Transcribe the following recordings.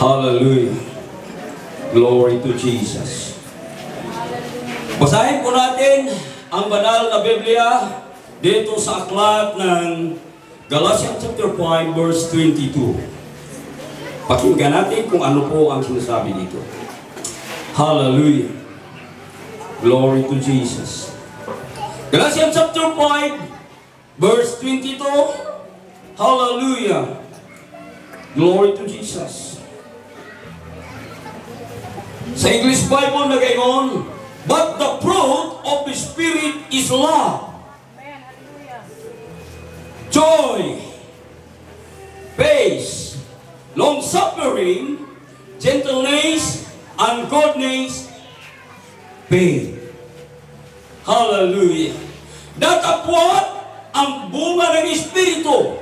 Hallelujah. Glory to Jesus. Basahin po natin ang banal na Biblia dito sa aklat ng Galatians chapter 5 verse 22. Pakinggan natin kung ano po ang sinasabi dito. Hallelujah. Glory to Jesus. Galatians chapter 5 verse 22. Hallelujah. Glory to Jesus. Sa English Bible na gayon, but the fruit of the Spirit is love, joy, peace, long-suffering, gentleness, and goodness, faith. Hallelujah. Datapwat ang bunga ng Espiritu.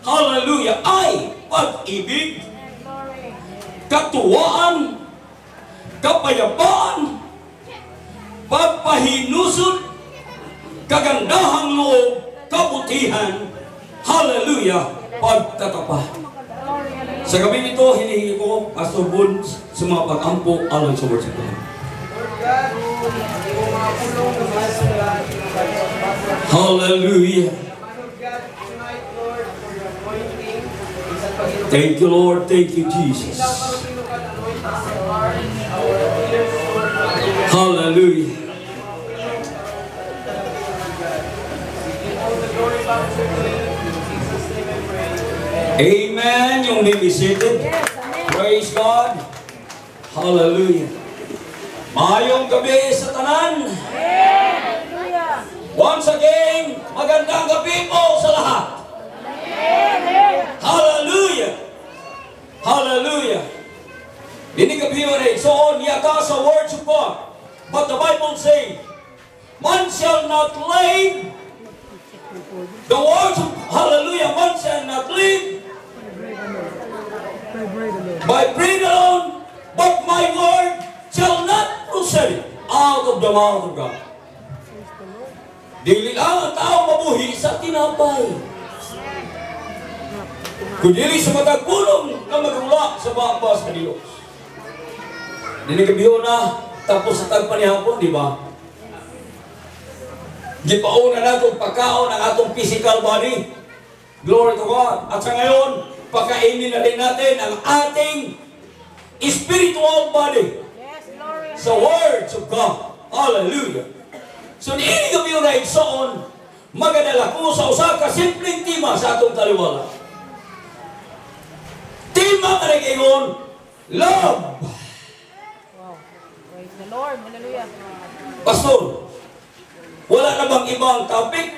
Hallelujah. Ay pag-ibig, katuwaan, kapayapaan, pagpahinusod, kagandahang loob, kabutihan, hallelujah, pagtatapat. Sa gabi nito, hinihingi ko, Pastor Bun, sa mga pag-ampo alang sa word sa Tuhan. Hallelujah. Thank you, Lord. Thank you, Jesus. Hallelujah. Amen. Yung may be seated. Praise God. Hallelujah. Mayong gabi sa tanan. Once again, magandang gabi po sa lahat. Hallelujah. Hallelujah. Dinigabi mo rin. So, niyaka sa words of God. But the Bible says, man shall not live. The words of, hallelujah, man shall not live by bread alone, but my word shall not proceed out of the mouth of God. Dili lang ang tao mabuhi sa tinapay, kundi sa matagpulong na magula sa babas sa Diyos. Dinigabiho na, tapos sa tagpanihapon, di ba? Gipauna na itong pagkaon ng atong physical body. Glory to God. At sa ngayon, pagkainin na rin natin ang ating spiritual body. Sa words of God. Hallelujah. So, dinigabiho na igsoon, magadala ko sa usa ka simpleng tema sa atong taliwala. Tema ka rin ngayon, love. Praise the Lord. Hallelujah. Pastor, wala na bang ibang topic?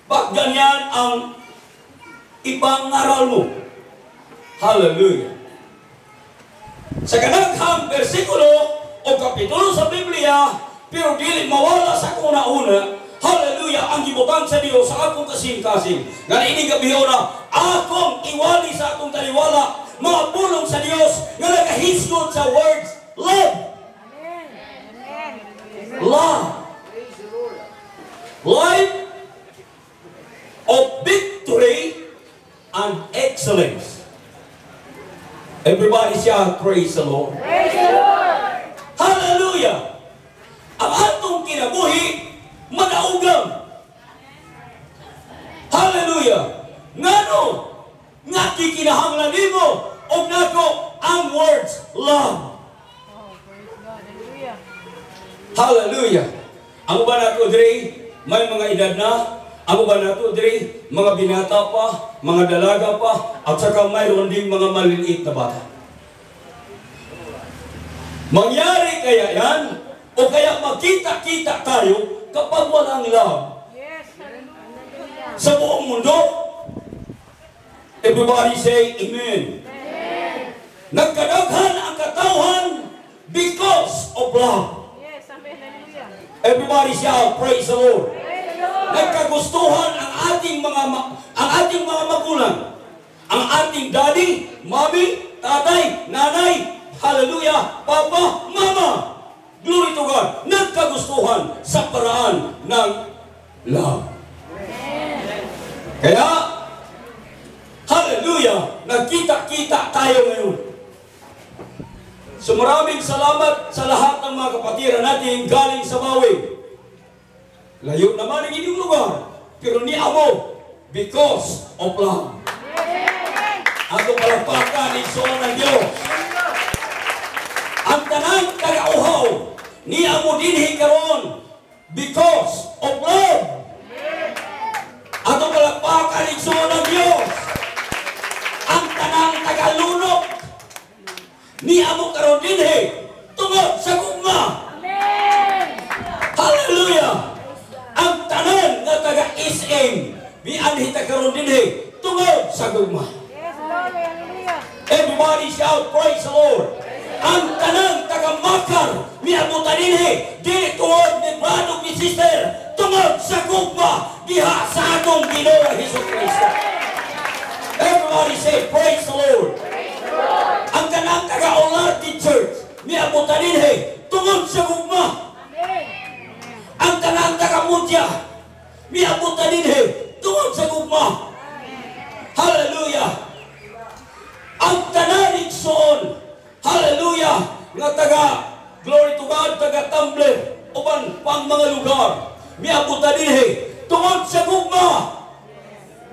Pag ganyan ang ibang aral mo? Hallelujah. Sa kanaghang versikulo o kapitulo sa Biblia, pero dili mawala sa kuna-una, hallelujah, ang gibutang sa Dios sa akong kasing-kasing. Nga inigabiho na, akong iwali sa akong taliwala, mga pulong sa Dios, nga nagahisgot sa words, love. Love. Life of victory and excellence. Everybody shout, praise the Lord. Praise the Lord. Hallelujah. Ang atong kinabuhi, madaugang. Hallelujah. Ngano, nga kikinahanglan nimo o nako ang words, love. Oh, praise God. Hallelujah. Hallelujah. Ang ba nato diri, may mga edad na, ang ba nato diri, mga binata pa, mga dalaga pa, at saka mayroon ding mga maliliit na bata. Mangyari kaya yan, o kaya magkita-kita tayo kapag walang love Yes. Hallelujah. sa buong mundo? Everybody say amen. Amen. Nagkadaghan ang katawhan because of love. Yes. Amen. Hallelujah. Everybody shout, praise the Lord. Praise the Lord. Nagkagustuhan ang ating mga magulang, ang ating daddy, mommy, tatay, nanay, hallelujah, papa, mama. Glory to God. Nagkagustuhan sa paraan ng love. Kaya, hallelujah, nagkita-kita tayo ngayon. So maraming salamat sa lahat ng mga kapatiran natin galing sa Bawi. Layo naman ang inyong lugar, pero ni amo because of love. Ato palagpakan igsoon ng Dios. Ang tanang taga-uhaw ni amo dinhi karon because of love. Ato palagpakan igsoon ng Dios. Ang tanang taga-lunok ni amo karon dinhi tungod sa gugma. Hallelujah. Ang tanan nga taga-SM bianhita karon dinhi tungod sa gugma. Yes, Lord. Hallelujah. Everybody shout praise the Lord. Ang tanang taga-Makar miabutan dinhi di tungod ni brado ni sister tungod sa gugma diha sa atong Ginoo Hesukristo. Everybody say praise the Lord. Ang tanang taga-Olarte Church miabutan dinhi tungod sa gugma. Ang tanang taga-Mudya miabutan dinhi tungod sa gugma. Hallelujah. Ang tanan igsoon, hallelujah, nga taga glory to God, taga Tumblr uban pang mga lugar miabutan dinhi tungod sa gugma.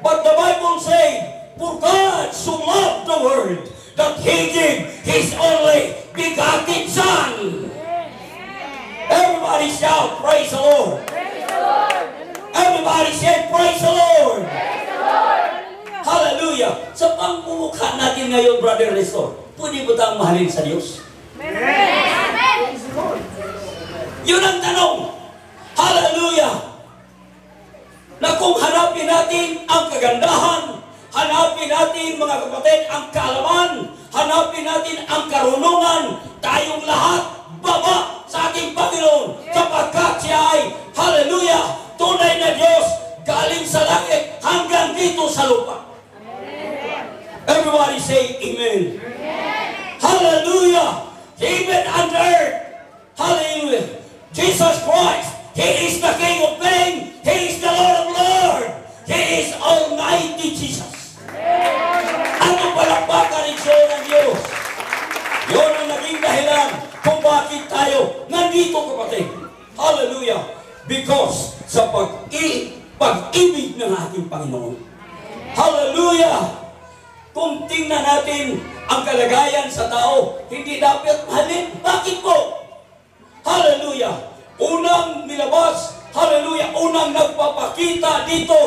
But the Bible say, for God so loved the world that He gave His only begotten Son. Everybody shout, praise the Lord. Praise the Lord. Everybody say, praise the Lord. Praise the Lord. Hallelujah. Sa pangmumukha natin ngayon, Brother Nestor, pwede ba tayong mahalin sa Diyos? Amen. Yun ang tanong. Hallelujah. Na kung hanapin natin ang kagandahan, hanapin natin, mga kapatid, ang kaalaman, hanapin natin ang karunungan, tayong lahat baba sa ating Panginoon sapagkat siya ay, hallelujah, tunay na Diyos galing sa langit hanggang dito sa lupa. Everybody say amen. Hallelujah. Heaven and earth. Hallelujah. Jesus Christ, He is the King of Kings. He is the Lord of Lords. He is Almighty Jesus. Ano palakpakan ito ng Diyos? Yun ang naging dahilan kung bakit tayo nandito, kapatid. Hallelujah. Because sa pag-ibig ng ating Panginoon. Hallelujah. Kung tingnan natin ang kalagayan sa tao, hindi dapat mahalin. Bakit po? Hallelujah. Unang nilabas, hallelujah, unang nagpapakita dito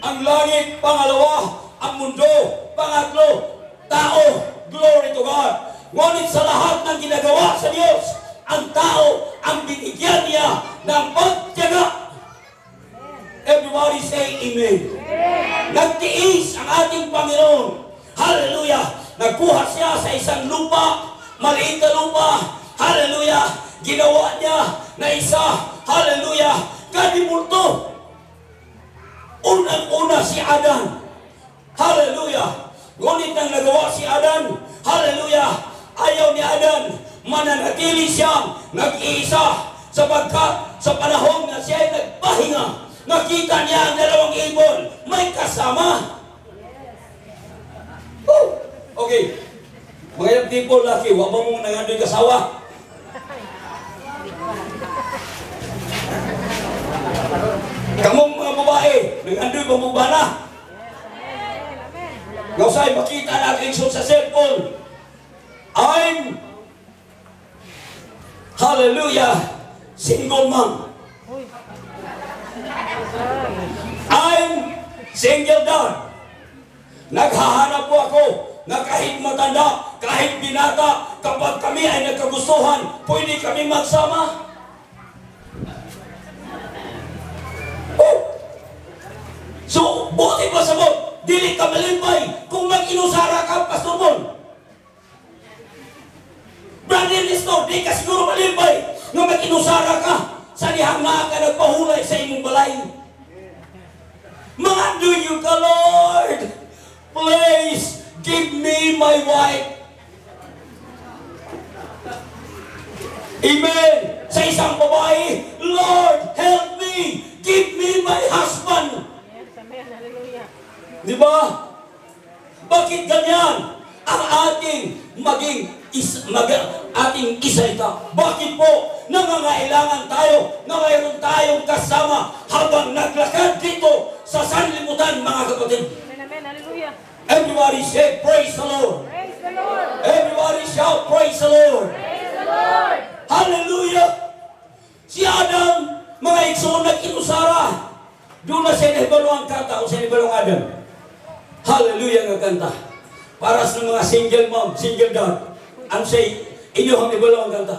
ang langit, pangalawa, ang mundo, pangatlo, tao, glory to God. Ngunit sa lahat ng ginagawa sa Diyos, ang tao ang binigyan niya ng pagtiyaga. Everybody say amen. Nagtiis ang ating Panginoon. Hallelujah. Nagkuha siya sa isang lupa, maliit na lupa. Hallelujah. Ginawa niya na isa. Hallelujah. Kadimulto. Unang-una si Adan. Hallelujah. Ngunit nang nagawa si Adan, hallelujah, ayaw ni Adan, mananatili siyang nag-iisa sapagkat sa panahon na siya ay nagpahinga, nakita niya ang dalawang ibon, may kasama. Okay. Mga young people, laki, wag mo mong nangandoy kasawa. Kamong mga babae, nangandoy ba mo ba na? Gausay, makita natin sa cellphone. I'm, hallelujah, single mom. I'm single dad. Naghahanap po ako na kahit matanda, kahit binata, kapag kami ay nagkagustuhan, pwede kami magsama. Oh! So, buti pa sa mo, dili ka malimpay kung mag-inusara ka, Pastor Bon. Brother Nestor, di ka siguro malimpay nung mag-inusara ka sa dihang na ka nagpahulay sa imong balay. Mga do you ka, Lord? Please, give me my wife. Amen. Sa isang babae, Lord, help me. Give me my husband. Yes, amen. Hallelujah. Di ba? Bakit ganyan ang ating maging na mayroon tayong kasama habang naglakad dito sa sanlibutan, mga kapatid. Amen, amen. Hallelujah. Everybody say, praise the Lord. Praise the Lord. Everybody shout, praise the Lord. Praise the Lord. Hallelujah. Si Adam, mga igsoon, nag-inusara. Doon na siya nahibalong ang kanta o siya nahibalong Adam. Hallelujah nga kanta. Para sa mga single mom, single dad. Ang say, inyo ang nahibalong ang kanta.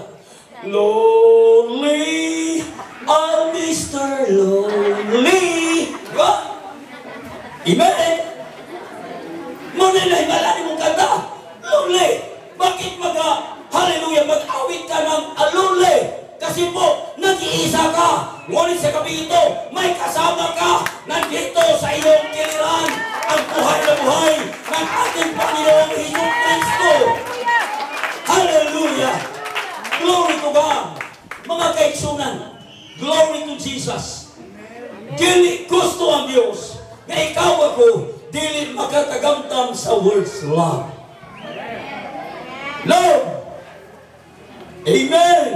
Lonely, oh Mr. Lonely. Diba? Amen. Muna na himalaan mong kanta. Lonely. Bakit hallelujah, mag-awit ka ng lonely? Kasi po, nag-iisa ka. Ngunit sa gabi ito, may kasama ka. Nandito sa iyong kiliran ang buhay na buhay ng ating Panginoong Hesus Kristo. Hallelujah. Glory to God. Mga kaigsunan, glory to Jesus. Dili gusto ang Diyos na ikaw ako dili makatagamtam sa words love. Love. Amen.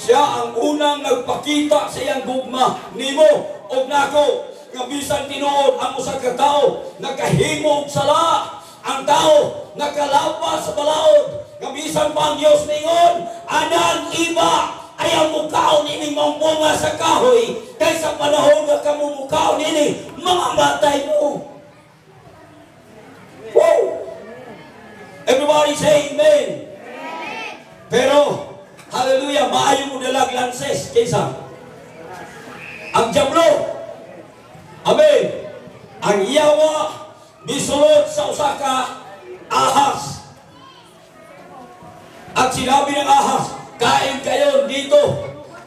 Siya ang unang nagpakita sa iyang gugma nimo og nako nga bisan tinuod ang usa ka tawo nagkahimo og sala, ang tawo nakalapa sa balaod nga bisan pa ang Dios ningon anang iba ayaw mo kaon ini mampunga sa kahoy kaysa panahon nga kamo mukaon ini mamamatay mo. Wow! Everybody say amen. Pero hallelujah, maayo mo dalag lances kaysa ang diablo. Amen. Ang Yawa bisulod sa usa ka ahas. At sinabi ng ahas, kain kayo dito.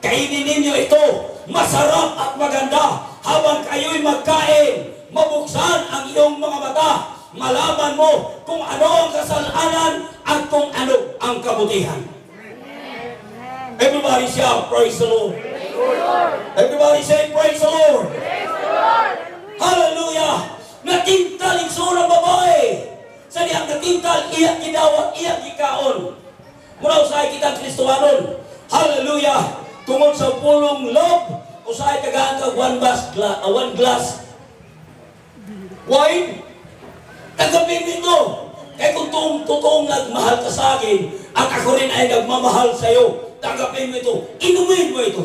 Kainin ninyo ito. Masarap at maganda. Habang kayo'y magkain, mabuksan ang iyong mga mata. Malaman mo kung ano ang kasalanan at kung ano ang kabutihan. Everybody shout, praise the Lord. Everybody say, praise the Lord. Hallelujah. Natintal yung surang babae. Sa niyang natintal, iyak gidawat, iyak gikaon. Muna usahay kitang Kristohanon. Hallelujah. Tungod sa pulong loob, usahay kagaan ka one glass wine. Tanggapin nito. Kaya kung totoong nagmahal ka sa akin, at ako rin ay nagmamahal sa iyo, tanggapin mo ito, inumin mo ito.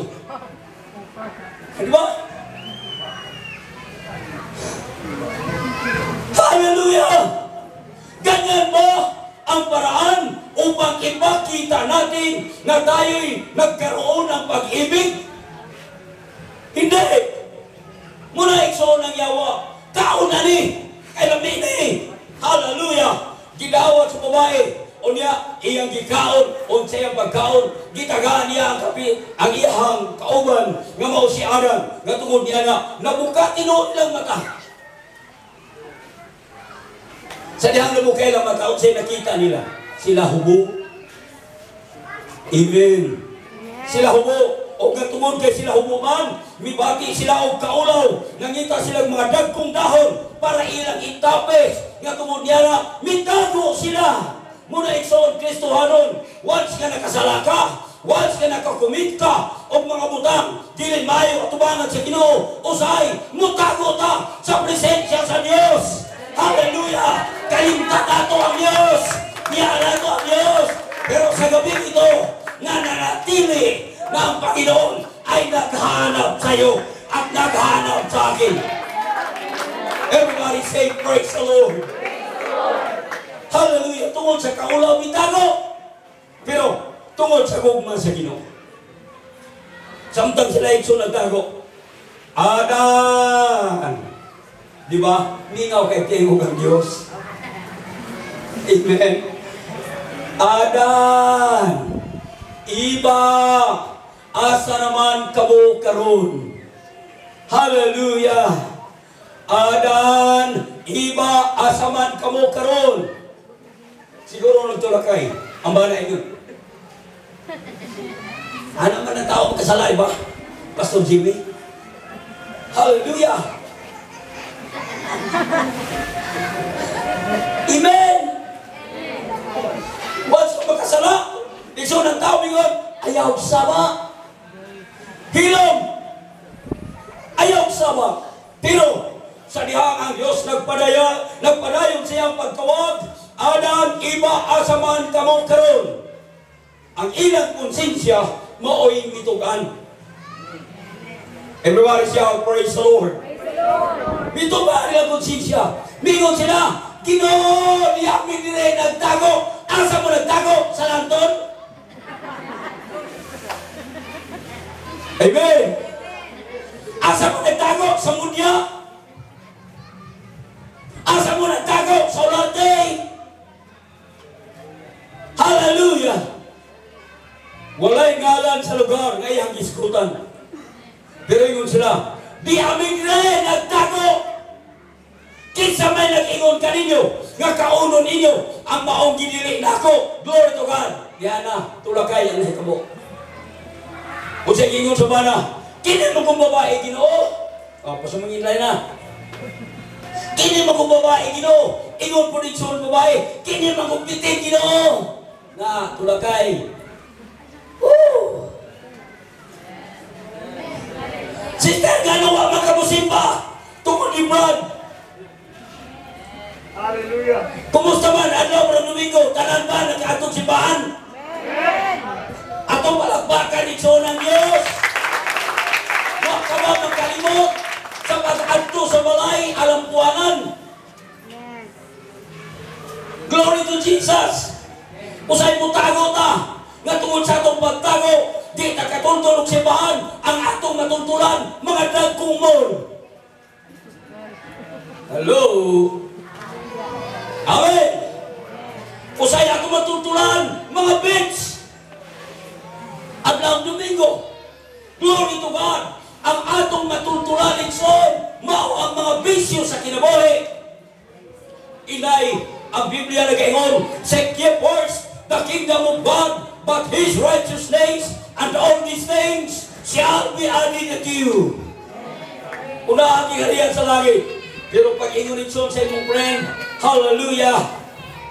Di ba? Hallelujah! Ganyan ba ang paraan upang ipakita natin na tayo'y nagkaroon ng pag-ibig? Hindi! Muna ikso ng Yawa, kaon na ni, kailamin ni. Hallelujah! Gidawat sa babae, o niya, iyang gikaon, o sa iyang pagkaon, gitagaan niya ang iyahang kauban, nga mao si Adam, nga tungod niya na, nabuka tinuod lang mata. Sa dihang nabuka lang mata, o sa'y nakita nila, sila hubo. Amen. Sila hubo, o nga tungod kay sila hubo man, mibati sila og kaulaw, nangita silang mga dagkong dahon, para ilang itapes, nga tungod niya na, mitago sila. Muna iksoon Kristohanon, once ka nakasala ka, once ka nakakumit ka, o mga butang, dili mayo at tubangan sa Ginoo, usay, mutago ta sa presensya sa Diyos. Hallelujah! Kalimtat ato ang Diyos, niyala ato ang Diyos. Pero sa gabi ito, nga nanatili na ang Panginoon ay naghanap sa iyo at naghanap sa akin. Everybody say, praise the Lord. Hallelujah! Tungod sa kaulaw bitago, pero tungod sa gugma sa Ginoo. Samtang sila ikso nagtago, Adan! Di ba? Mingaw kay tingog ang Diyos. Amen. Adan! Iba! Asa naman kamo karon? Hallelujah! Adan! Iba! Asa man kamo karon? Siguro nagtulakay. Ang bala ito. Ano man ang tao magkasalay ba? Pastor Jimmy? Hallelujah! Amen! Once kung magkasala, ikso ng tao mingon, ayaw sama. hilom, ayaw sabak. Pero sa dihang ang Diyos nagpadayon siyang pagtawag, adang iba asaman kamo karon. Ang ilang konsensya mao'y mitugan. Everybody shout, praise the Lord. Mitugan ilang konsensya. Mingon sila, Ginoo, di amin dire nagtago. Asa mo nagtago? Sa lanton? Amen. Asa mo nagtago? Sa mudya? Asa mo nagtago? Sa ulante? Hallelujah. Walay ngalan sa lugar ngayang iskutan. Pero ingon sila, di amin dire nagtago. Kinsa may nag-ingon kaninyo, nga kaunon ninyo, ang maong ginili nako. Glory to God. Yan na, tulakay ang nahitabo. Kung siya ingon sa bana, kinin mo kong babae, Ginoo. Pasamangin na. Kinin mo kong babae, Ginoo. Ingon po din sa babae, kinin mo kong bitin, Ginoo. Na, tulakay. Woo! Sister, gano'n wa magkamusimba? Tungkol ni Brad. Hallelujah. Kumusta man adlaw ng Domingo? Tanan ba nag-atong simbahan? Amen. Atong palakpakan igsoon ng Diyos. Wa ka ba magkalimot sa pag-adto sa balay alampuanan? Glory to Jesus. Usay mo tago ta. Nga tungod sa atong pagtago, di na katuntulog simbahan ang atong matuntulan, mga dagkong mall. Hello? Amen. Usay ako matutulan, mga bitch. Adlaw Domingo. Glory to God. Ang atong matutulan igsoon, mao ang mga bisyo sa kinabuhi. Inay, ang Biblia nag-ingon, seek ye first the kingdom of God, but His righteousness, and all these things shall be added unto you. Una ang hariyan sa langit. Pero pag ingon igsoon sa imong friend, hallelujah.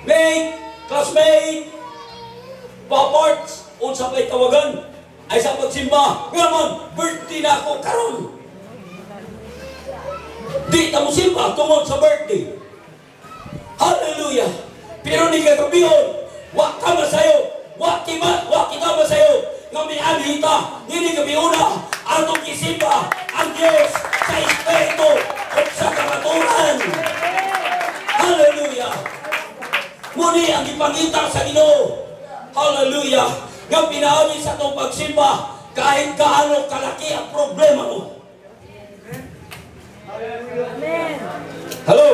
Mate, classmate, paparts, unsa pa'y tawagan, ay sa pagsimba. Nga man, birthday na ako karon. Di ta mo simba tungod sa birthday. Hallelujah. Pero ni kagabihon, wa ka masayo, wa kita masayo, nga may anhita, hindi kabihuna, atong isimba ang Diyos sa Espiritu at sa kamaturan. Hallelujah. Muni ang ipangita sa Ginoo. Hallelujah. Nga pinaagi sa itong pagsimba, kahit kaano kalaki ang problema mo. Amen. Hello?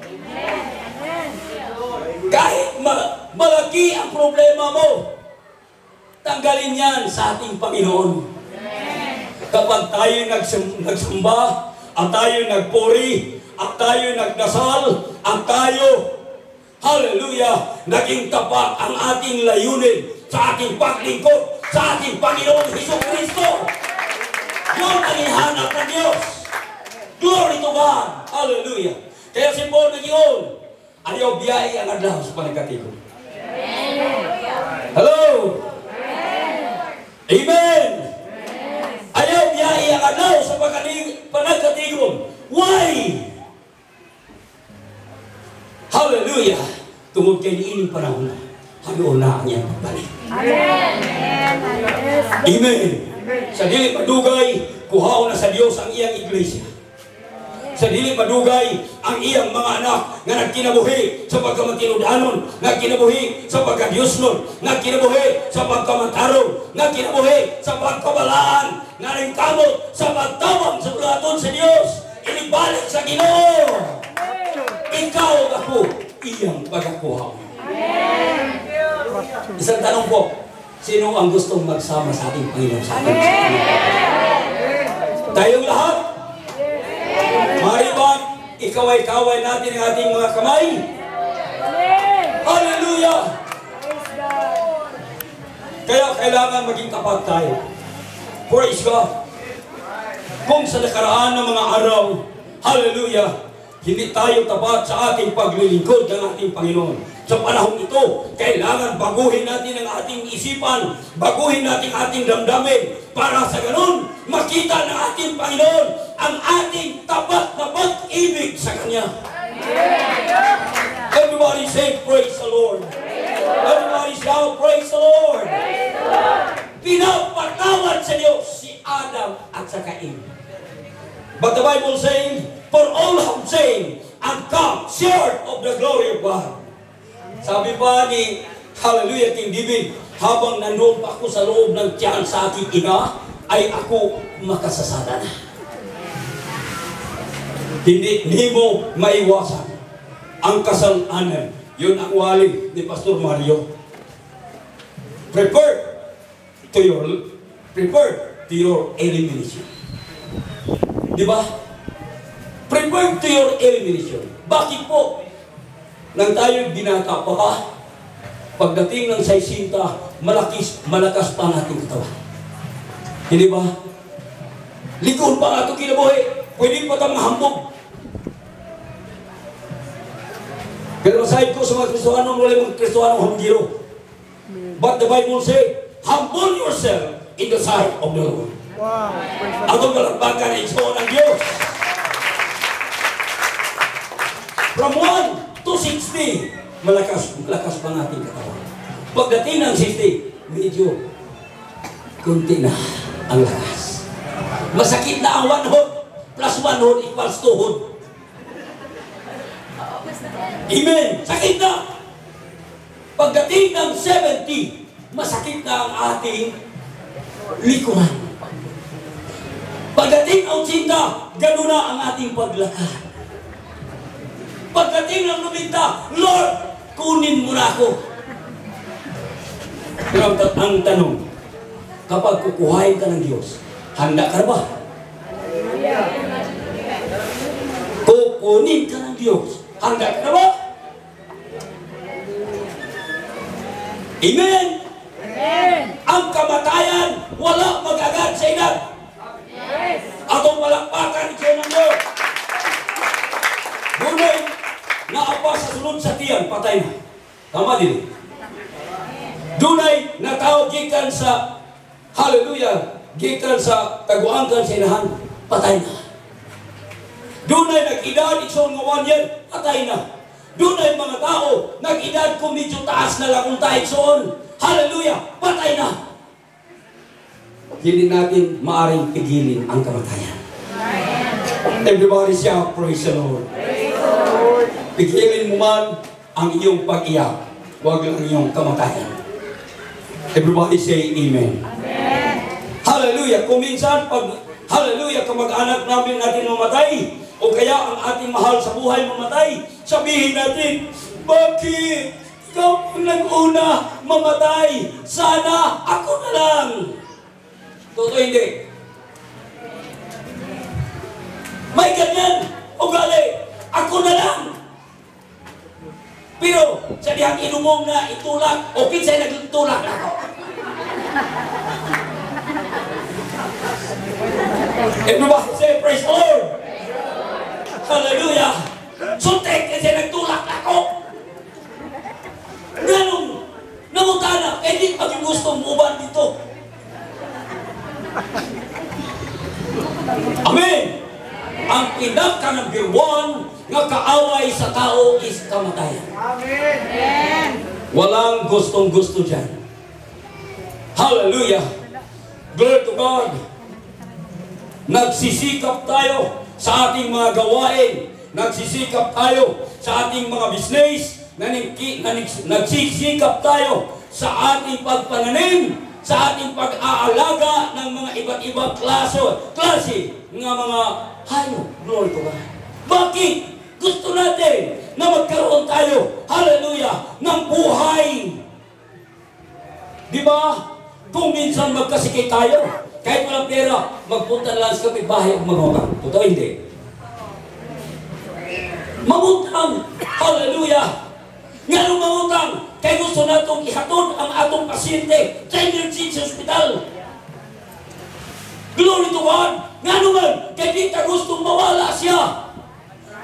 Amen. Kahit malaki ang problema mo, tanggalin yan sa ating Panginoon. Kapag tayo nagsamba, at tayo nagpuri, at tayo nagdasal, at tayo, hallelujah, naging tapat ang ating layunin sa ating paglingkod sa ating Panginoon Jesucristo. Yun ang ihanap ng Diyos. Glory to God. Hallelujah. Kaya si Paul nag-iyon, ayaw biyay ang adlaw sa panagkatigo. Hello? Amen. Ayaw biyay ang adlaw sa panagkatigo. Why? Hallelujah. Tungod kay niining panahon na, hanoon na ang iyang pagbalik. Amen. Amen. Sa dili madugay, kuhaon na sa Diyos ang iyang iglesia. Sa dili madugay, ang iyang mga anak nga nagkinabuhi sa pagkamatinudanon, nagkinabuhi sa pagkadyusnon, nagkinabuhi sa pagkamantarong, nagkinabuhi sa pagkabalaan, nga ringkamot sa pagtabang sa bulaton sa Diyos, inibalik sa Ginoo. Ikaw ako, iyang pagkakuha. Isang tanong po, sino ang gustong magsama sa ating Panginoon sa ating tayong lahat? Mariban, ikaway-kaway natin ang ating mga kamay. Hallelujah! Kaya kailangan maging tapat tayo. Praise God! Kung sa nakaraan ng mga araw, hallelujah, hindi tayo tapat sa ating paglilingkod ng ating Panginoon. Sa panahon ito, kailangan baguhin natin ang ating isipan, baguhin natin ating damdamin, para sa ganun, ipakita ng ating Panginoon ang ating tapat na pag-ibig sa Kanya. Everybody say, praise the Lord. Everybody shout, praise the Lord. Pinapatawad sa Diyos si Adam at sa Cain. But the Bible saying, for all have sinned and come short of the glory of God. Sabi pa ni, hallelujah, King David, habang nandun pa ako sa loob ng tiyan sa aking ina, ay ako makasasala na. Hindi mo maiwasan ang kasalanan. Yun ang wali ni Pastor Mario. Prepare to your elimination. Di ba? Prepare to your elimination. Bakit po? Nang tayo binata pa, pagdating ng 60, malakas pa ang ating katawan. Hindi ba? Likod pa nga ito kinabuhi. Pwede pa tayong mahambog. Pero aside ko sa mga Kristohanong, wala mga Kristohanong hamgiro. But the Bible say, humble yourself in the sight of the Lord. Wow. Atong kalagbagan ay ito ng Diyos. From 1 to 60, malakas pa natin katawan. Pagdating ng 60, medyo kunti na ang lakas. Masakit na ang 1 hood plus 1 hood equals 2 hood. Amen. Sakit na. Pagdating ng 70, masakit na ang ating likuran. Pagdating ng 80, gano'n na ang ating paglakad. Pagdating ng 90, Lord, kunin mo na ako. Pero ang tanong, kapag kukuhain ka ng Diyos, handa ka ba? Kukunin ka ng Diyos, handa ka ba? Amen! Amen. Ang kamatayan, wala mag-agad sa edad. Yes. Atong palakpakan ikaw ng Lord. Gunay, naapa sa sunod sa tiyan, patay na. Tama din. Dunay, natawag gikan sa, hallelujah, gikan sa taguangkan sa inahan, patay na. Dunay, nag-edad, ikson nga 1 year, patay na. Dunay mga tao, nag-edad ko medyo taas na lang kung tayo ikson, hallelujah, patay na. Hindi natin maaring pigilin ang kamatayan. Everybody shout, praise the Lord. Pigilin mo man ang iyong pag-iyak, huwag lang ang iyong kamatayan. Everybody say amen. Amen. Hallelujah. Kung minsan, pag hallelujah, kamag-anak namin natin mamatay, o kaya ang ating mahal sa buhay mamatay, sabihin natin, bakit? Ikaw ang nag-una mamatay. Sana ako na lang. Totoo hindi. May ganyan. Ugali. Ako na lang. Pero sa dihang inumong na itulak, o kinsay nagtulak na ako. Everybody say, praise the Lord. Hallelujah. Suntek kinsay nagtulak na ako. Ganun. Namutana. Eh di pag gusto uban dito. Amen. Ang pinaka number 1 nga kaaway sa tao is kamatayan. Amen. Walang gustong-gusto dyan. Hallelujah. Glory to God. Nagsisikap tayo sa ating mga gawain. Nagsisikap tayo sa ating mga business. Nagsisikap tayo sa ating pagpananim, sa ating pag-aalaga ng mga iba't ibang klase ng mga hayop. Glory to God. Bakit? Gusto natin na magkaroon tayo, hallelujah, ng buhay. Di ba? Kung minsan magkasikay tayo, kahit walang pera, magpunta lang sa kapitbahay at magmamang. Totoo hindi? Mamutang, hallelujah. Nga nung mamutang, kaya gusto natong ihatod ang atong pasyente sa emergency hospital. Glory to God. Nga naman, kaya di ka gustong mawala siya.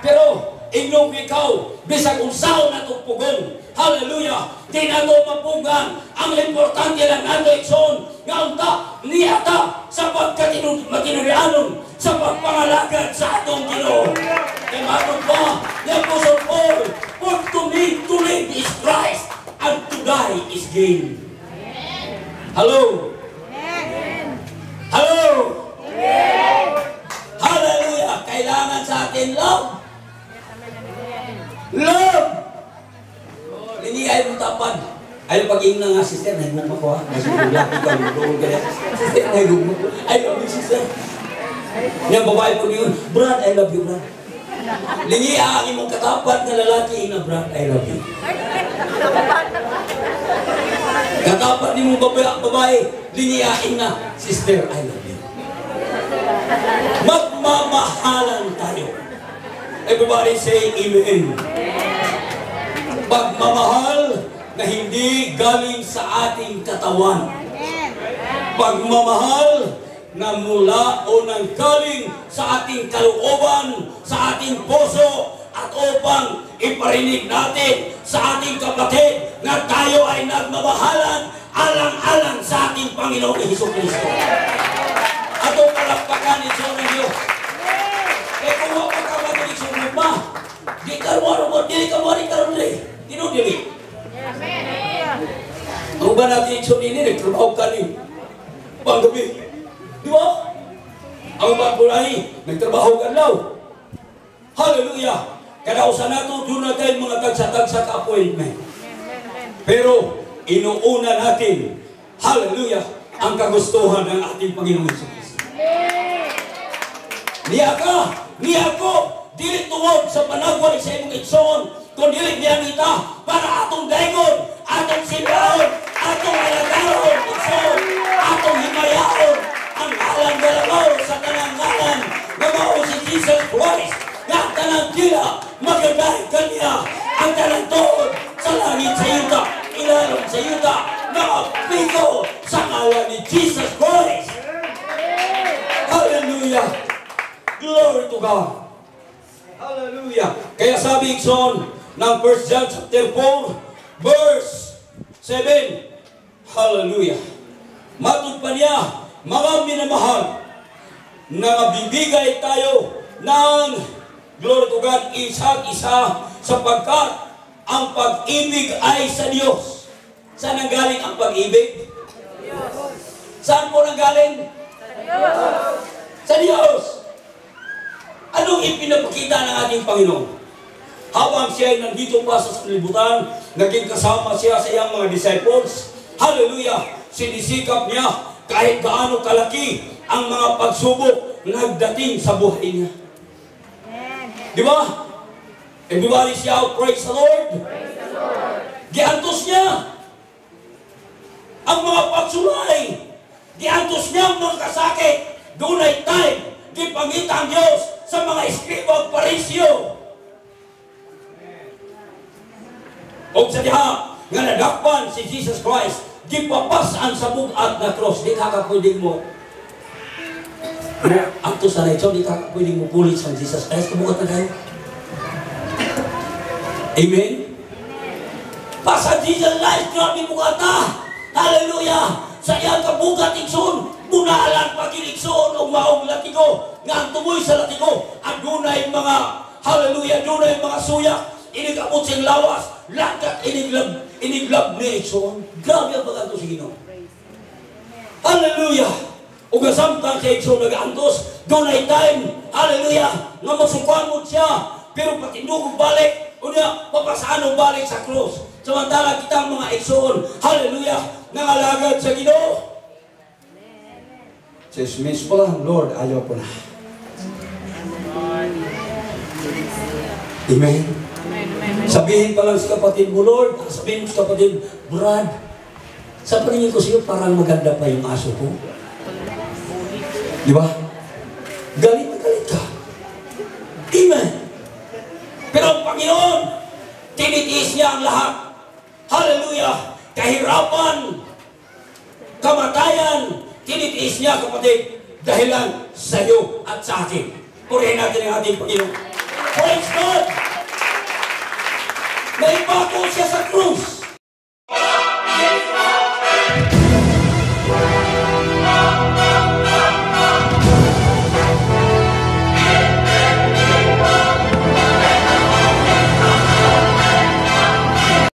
Pero, inyong ikaw, bisag unsaw na itong pugon, Hallelujah! Di na ito mapugan. Ang importante lang nato ikson, nga unta, niyata, sa pagkatinurianon, sa pagpangalagad sa atong Ginoo. Kaya matod ba, ni Apostle Paul, for to live is Christ, and to die is gain. Hello? Hello? Hallelujah! Kailangan sa atin love. Love! Hindi ayaw mong tapad. Ayaw pag-ing na nga, sister, nahigmok mo ko ha. Nasulat, ikaw, lulool ka na. Sister, nahigmok mo ko. I love you, sister. Yung babae po niyon, Brad, I love you, Brad. Lingi ang imong katapat na lalaki na, Brad, I love you. Katapat ni mong babae, lingi ang na, sister, I love you. Magmamahalan tayo. Everybody say amen. Pagmamahal na hindi galing sa ating katawan. Pagmamahal na mula o nang galing sa ating kalooban, sa ating puso, at upang iparinig natin sa ating kapatid na tayo ay nagmamahalan alang-alang sa ating Panginoong Hesukristo. At o palakpakan ni Diyos ng Diyos. Kaya kung wala ka matinig sa luma, di karuan mo, di ka mo rin karuan rin. Tinudili. Ang ba natin yung sunini, nagtrabaho ka ni panggabi. Di ba? Ang ba pulahi, nagtrabaho ka lang. Hallelujah! Kadausan nato, doon na tayo mga tagsa-tagsa ka-appointment. Pero, inuuna natin, hallelujah, ang kagustuhan ng ating Panginoong Jesucristo. Niya ko, dili tuwod sa panagway sa imong igsoon, kung dili niya kita para atong dayon, atong simbaon, atong alagaron, igsoon, atong himayaon, ang ngalan galabaw sa tanang ngalan, na mao si Jesus Christ, na tanang tila, magagay kanya, ang tanang tuod sa langit sa yuta, ilalong sa yuta, nakapigo sa ngalan ni Jesus Christ. Hallelujah! Glory to God! Hallelujah! Kaya sabi Ikson ng 1 John chapter 4 verse 7, hallelujah! Matod pa niya, mga minamahal, na mabibigay tayo ng glory to God isa't isa sapagkat ang pag-ibig ay sa Diyos. Saan nanggaling ang pag-ibig? Saan po nanggaling? Sa Diyos. Anong ipinapakita ng ating Panginoon? Habang siya ay nandito pa sa sanlibutan, naging kasama siya sa iyang mga disciples. Hallelujah! Sinisikap niya kahit gaano kalaki ang mga pagsubok nagdating sa buhay niya. Di ba? Everybody shout, praise the Lord! Praise the Lord! Giantos niya ang mga pagsulay. Giantos niya ang mga kasakit. Doon ay time, gipangita ang Diyos sa mga eskriba at parisyo. O sa diha, nga nadakpan si Jesus Christ, gipapasan sa bugat na cross, di kakapwedeng mo. Ang to sa lecho, di kakapwedeng mo pulit sa Jesus Christ, kabugat na kayo. Amen? Pasa Jesus Christ, grabe bugat na. Hallelujah! Sa iyang kabugat ikson, munalan pag-ilikson o maong latigo, nga ang tumoy sa latigo, ang dunay mga, hallelujah, dunay mga suyak, inigabot siyang lawas, lagat iniglab ni ikson. Grabe ang pag-antos sa Ginoo. Hallelujah! O kasamtang sa ikson nag-antos, dunay time, hallelujah, nga masukamot siya, pero patindugong balik, o niya, papasano balik sa krus. Samantala kitang mga ikson, hallelujah, nangalagad sa Ginoo. 6 minutes pa lang, Lord, ayaw po na. Amen? Sabihin pa lang sa kapatid mo, Lord, sabihin mo sa kapatid, Brad, sa paningin ko sa'yo, parang maganda pa yung aso ko. Di ba? Galit na galit ka. Amen? Pero ang Panginoon, tinitiis niya ang lahat. Hallelujah! Kahirapan, kamatayan, tinitiis niya, kapatid, dahilan sa iyo at sa akin. Purihin natin ang ating Panginoon. Praise God! May napako siya sa krus.